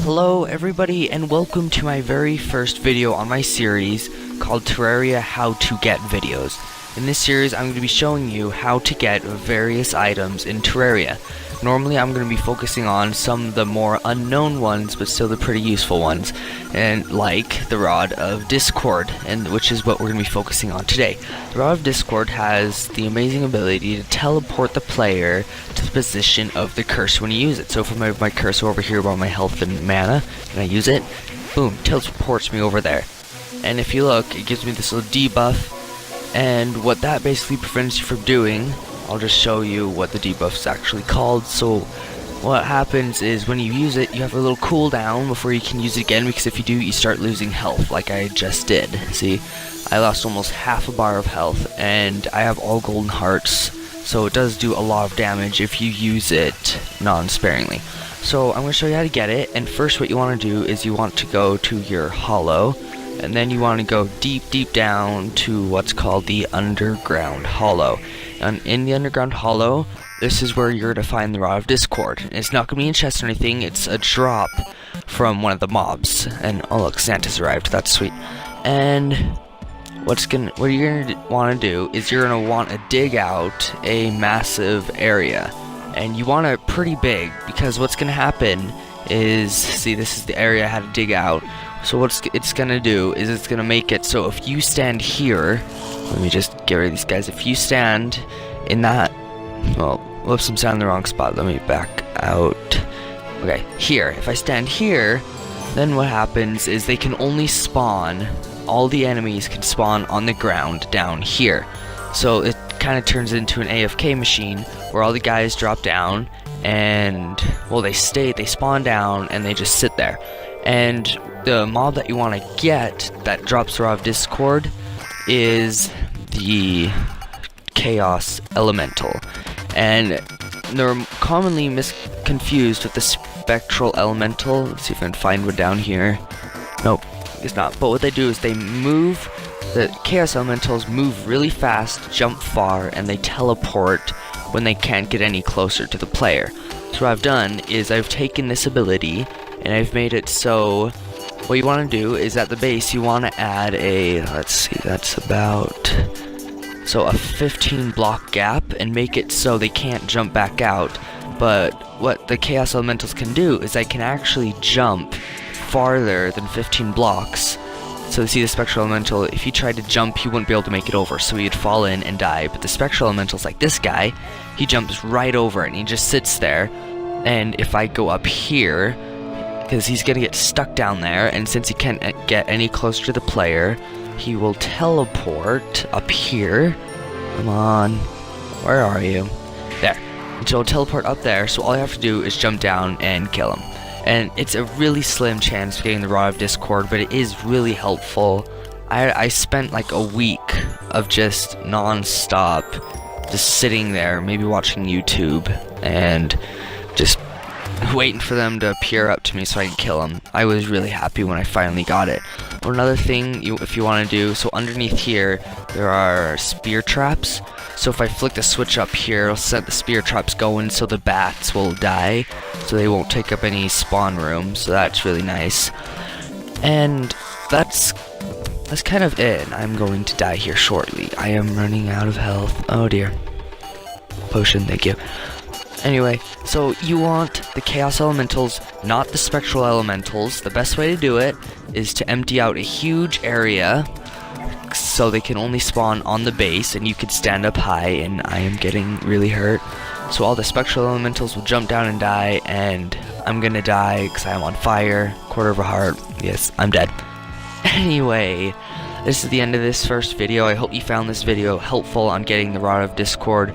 Hello everybody and welcome to my very first video on my series called Terraria How to Get Videos. In this series I'm going to be showing you how to get various items in Terraria. Normally I'm going to be focusing on some of the more unknown ones but still the pretty useful ones, and like the Rod of Discord, and which is what we're going to be focusing on today. The Rod of Discord has the amazing ability to teleport the player to the position of the cursor when you use it. So if I move my cursor over here by my health and mana and I use it, boom, teleports me over there. And if you look, it gives me this little debuff, and what that basically prevents you from doing, I'll just show you what the debuff is actually called. So what happens is when you use it, you have a little cooldown before you can use it again, because if you do, you start losing health like I just did. See, I lost almost half a bar of health and I have all golden hearts, so it does do a lot of damage if you use it non-sparingly. So I'm going to show you how to get it, and first what you want to do is you want to go to your hollow, and then you want to go deep down to what's called the underground hollow. And in the underground hollow, this is where you're going to find the Rod of Discord. And it's not going to be in chest or anything, it's a drop from one of the mobs. And oh look, Santa's arrived, that's sweet. And what you're going to want to do is you're going to want to dig out a massive area. And you want it pretty big, because what's going to happen is, see, this is the area I had to dig out. So what it's going to do is it's going to make it so if you stand here, let me just get rid of these guys. If you stand in that, well, whoops, I'm standing in the wrong spot. Let me back out. Okay, here. If I stand here, then what happens is they can only spawn, all the enemies can spawn on the ground down here. So it kind of turns into an AFK machine where all the guys drop down and, well, they spawn down and they just sit there. And the mob that you want to get that drops the Rod of Discord is the Chaos Elemental, and they're commonly confused with the Spectral Elemental. Let's see if I can find one down here. Nope, it's not. But what they do is they move, the Chaos Elementals move really fast, jump far, and they teleport when they can't get any closer to the player. So what I've done is I've taken this ability and I've made it so what you want to do is at the base you want to add a, let's see, that's about, so a 15 block gap, and make it so they can't jump back out. But what the Chaos Elementals can do is they can actually jump farther than 15 blocks. So you see the Spectral Elemental, if he tried to jump he wouldn't be able to make it over, so he'd fall in and die. But the Spectral Elementals, like this guy, he jumps right over it and he just sits there. And if I go up here, because he's gonna get stuck down there, and since he can't get any closer to the player, he will teleport up here. Come on, where are you? There. And so he'll teleport up there, so all you have to do is jump down and kill him. And it's a really slim chance of getting the Rod of Discord, but it is really helpful. I spent like a week of just non-stop just sitting there, maybe watching YouTube, and just waiting for them to appear up to me so I can kill them. I was really happy when I finally got it. Another thing, if you want to do, so underneath here there are spear traps. So if I flick the switch up here, it'll set the spear traps going so the bats will die, so they won't take up any spawn room. So that's really nice. And that's kind of it. I'm going to die here shortly. I am running out of health. Oh dear. Potion, thank you. Anyway, so you want the Chaos Elementals, not the Spectral Elementals. The best way to do it is to empty out a huge area so they can only spawn on the base, and you could stand up high, and I am getting really hurt. So all the Spectral Elementals will jump down and die, and I'm gonna die because I'm on fire. Quarter of a heart. Yes, I'm dead. Anyway, this is the end of this first video. I hope you found this video helpful on getting the Rod of Discord.